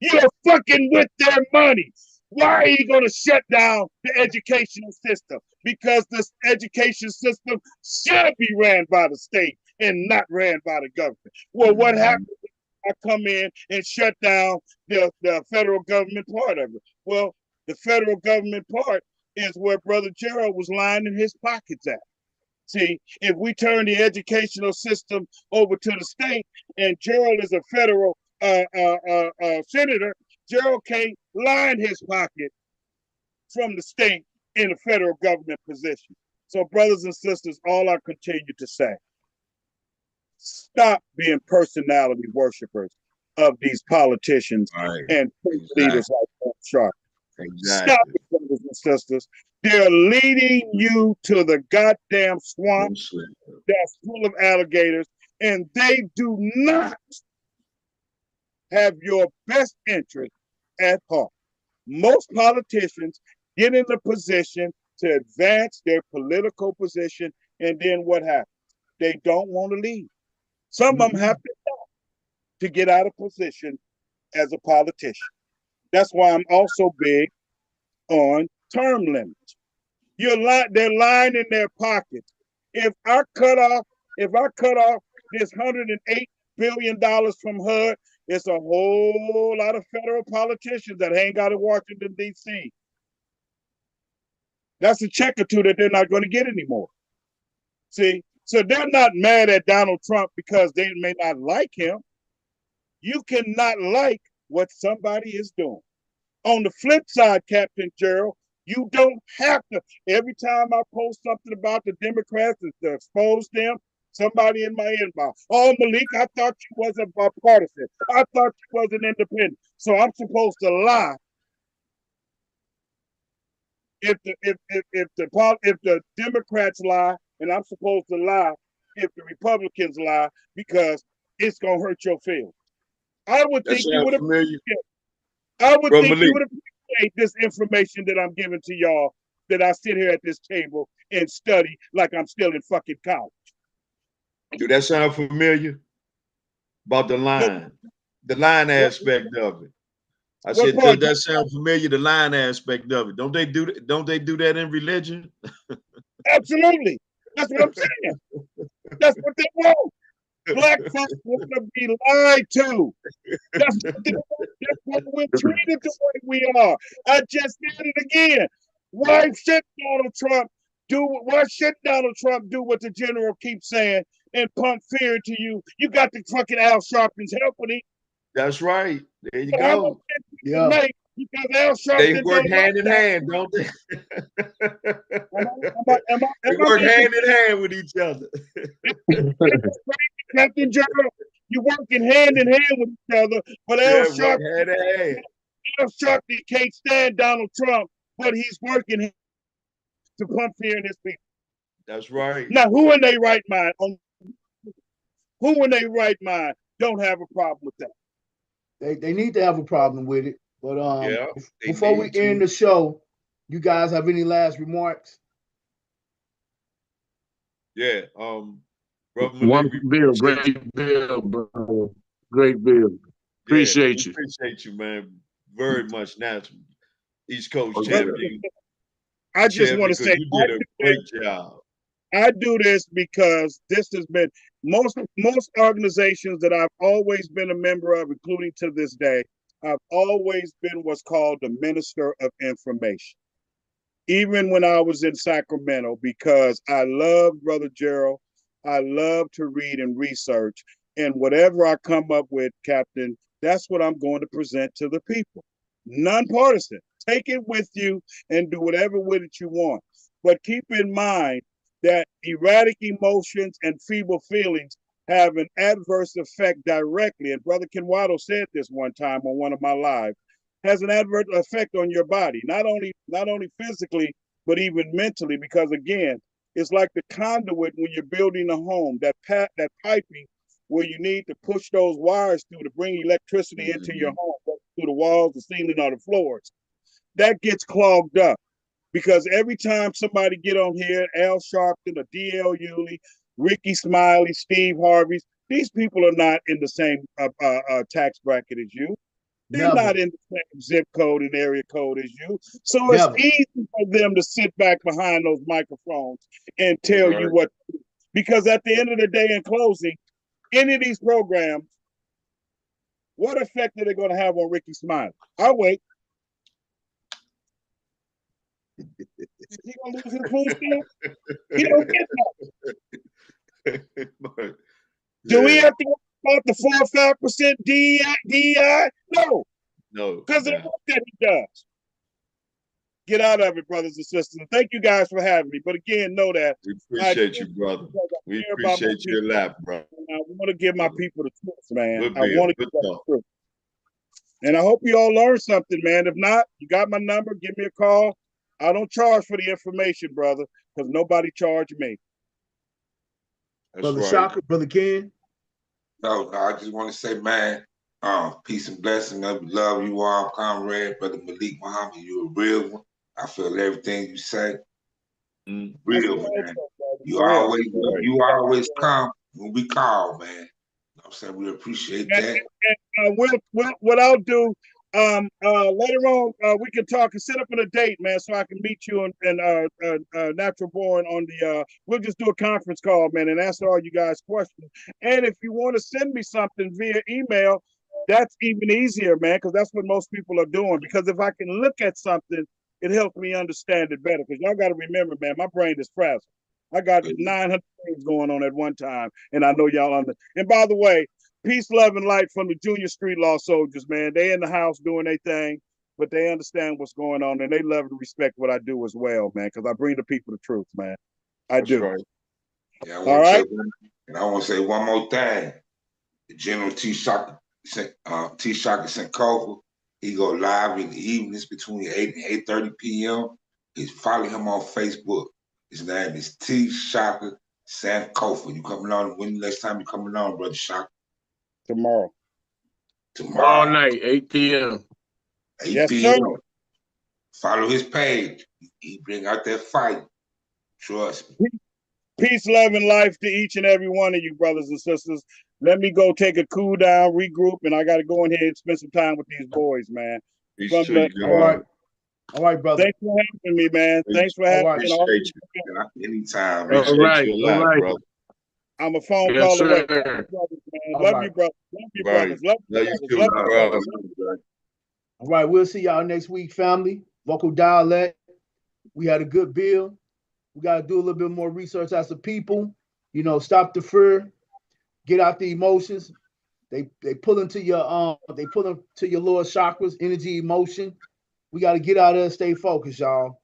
You're fucking with their money. Why are you going to shut down the educational system? Because this education system should be ran by the state and not ran by the government. Well, what happens if I come in and shut down the federal government part of it? Well, the federal government part is where Brother Gerald was lining his pockets at. See, if we turn the educational system over to the state, and Gerald is a federal senator, Gerald can't line his pocket from the state in a federal government position. So, brothers and sisters, all I continue to say, stop being personality worshipers of these politicians and leaders like Paul Sharp. Stop it, brothers and sisters. They're leading you to the goddamn swamp that's full of alligators, and they do not have your best interest at heart. Most politicians get in the position to advance their political position, and then what happens? They don't want to leave. Some of them have to die to get out of position as a politician. That's why I'm also big on term limits. They're lying in their pockets. If I cut off this $108 billion from HUD, it's a whole lot of federal politicians that hang out in Washington, D.C. That's a check or two that they're not going to get anymore. See, so they're not mad at Donald Trump because they may not like him. You cannot like what somebody is doing. On the flip side, Captain Gerald, you don't have to. Every time I post something about the Democrats to expose them, somebody in my inbox, oh, Malik, I thought you wasn't bipartisan. I thought you wasn't independent. So I'm supposed to lie if the Democrats lie, and I'm supposed to lie if the Republicans lie, because it's gonna hurt your feelings. I would think you would appreciate this information that I'm giving to y'all, that I sit here at this table and study like I'm still in fucking college. Do that sound familiar? About the line aspect of it. I said, does that sound familiar? The line aspect of it. Don't they do that in religion? Absolutely. That's what I'm saying. That's what they want. Black folks want to be lied to. That's what they want. That's what we're treated the way we are. I just said it again. Why should Donald Trump do what the general keeps saying and pump fear into you? You got the fucking Al Sharpton's helping him. That's right. There you go. Yeah. Because Al Sharpton, they work hand in hand, don't they? They work hand in hand with each other. Captain Gerald, you're working hand in hand with each other, but Al Sharpton can't stand Donald Trump, but he's working to pump fear in his people. That's right. Now, who in their right mind don't have a problem with that? They need to have a problem with it. But before we end the show, you guys have any last remarks? Yeah. One bill, great bill, bro. Great bill. Appreciate you. Appreciate you, man. Very much. National East Coast champion. I just want to say, you did a great job. I do this because this has been most organizations that I've always been a member of, including to this day. I've always been what's called the minister of information. Even when I was in Sacramento, because I love Brother Gerald, I love to read and research, and whatever I come up with, Captain, that's what I'm going to present to the people. Nonpartisan. Take it with you and do whatever with it you want. But keep in mind that erratic emotions and feeble feelings have an adverse effect directly. And Brother Kenwado said this one time on one of my lives, has an adverse effect on your body, not only physically, but even mentally, because again, it's like the conduit when you're building a home, that piping where you need to push those wires through to bring electricity into your home, through the walls, the ceiling, or the floors. That gets clogged up. Because every time somebody get on here, Al Sharpton or D.L. Yulee, Ricky Smiley, Steve Harvey, these people are not in the same tax bracket as you. They're Never. not in the same zip code and area code as you. So Never. it's easy for them to sit back behind those microphones and tell you what to do. Because at the end of the day, in closing, any of these programs, what effect are they going to have on Ricky Smiley? I'll wait. Is he going to lose his food stamp? He don't get that. Do we have to worry about the 4 or 5% DEI? No. No. Because of the work that he does. Get out of it, brothers and sisters. And thank you guys for having me. But again, know that. We appreciate you, brother. We appreciate you a lot, bro. I want to give my people the truth, man. Good I want to give them the truth. And I hope you all learned something, man. If not, you got my number. Give me a call. I don't charge for the information, brother, because nobody charged me. That's Brother right. Shaka, Brother Ken. No, I just want to say, man, peace and blessing. Love you all, comrade. Brother Malik Muhammad, you a real one. I feel everything you say. Real, man. You always come when we call, man. You know what I'm saying? We appreciate that. What I'll do, later on, we can talk and set up on a date, man, so I can meet you and Natural Born on the, we'll just do a conference call, man, and answer all you guys' questions. And if you want to send me something via email, that's even easier, man, because that's what most people are doing. Because if I can look at something, it helps me understand it better. Because y'all got to remember, man, my brain is frazzled. I got 900 things going on at one time, and I know y'all under. And by the way, peace, love, and light from the Junior Street Law Soldiers, man. They in the house doing their thing, but they understand what's going on, and they love and respect what I do as well, man, because I bring the people the truth, man. I do. Right. Yeah, I want to say one more thing. The General T. Shaka Sankofa, he go live in the evenings between 8 and 8:30 p.m. Follow him on Facebook. His name is T. Shaka Sankofa. You coming on? When the next time you coming on, Brother Shaka? Tomorrow. All night, 8 p.m. 8 p.m. Sir. Follow his page. He bring out that fight. Trust me. Peace, love, and life to each and every one of you, brothers and sisters. Let me go take a cool down, regroup, and I got to go in here and spend some time with these boys, man. All right, brother. Thanks for having me, man. Thanks for having me. Appreciate you. Anytime. Appreciate you a lot, brother. I'm a phone call away. Love you, brother. Love you, brothers. Love you, brothers. All right, we'll see y'all next week, family. Vocal dialect. We had a good bill. We got to do a little bit more research as a people. You know, stop the fear. Get out the emotions. They pull into your lower chakras, energy, emotion. We got to get out of there and stay focused, y'all.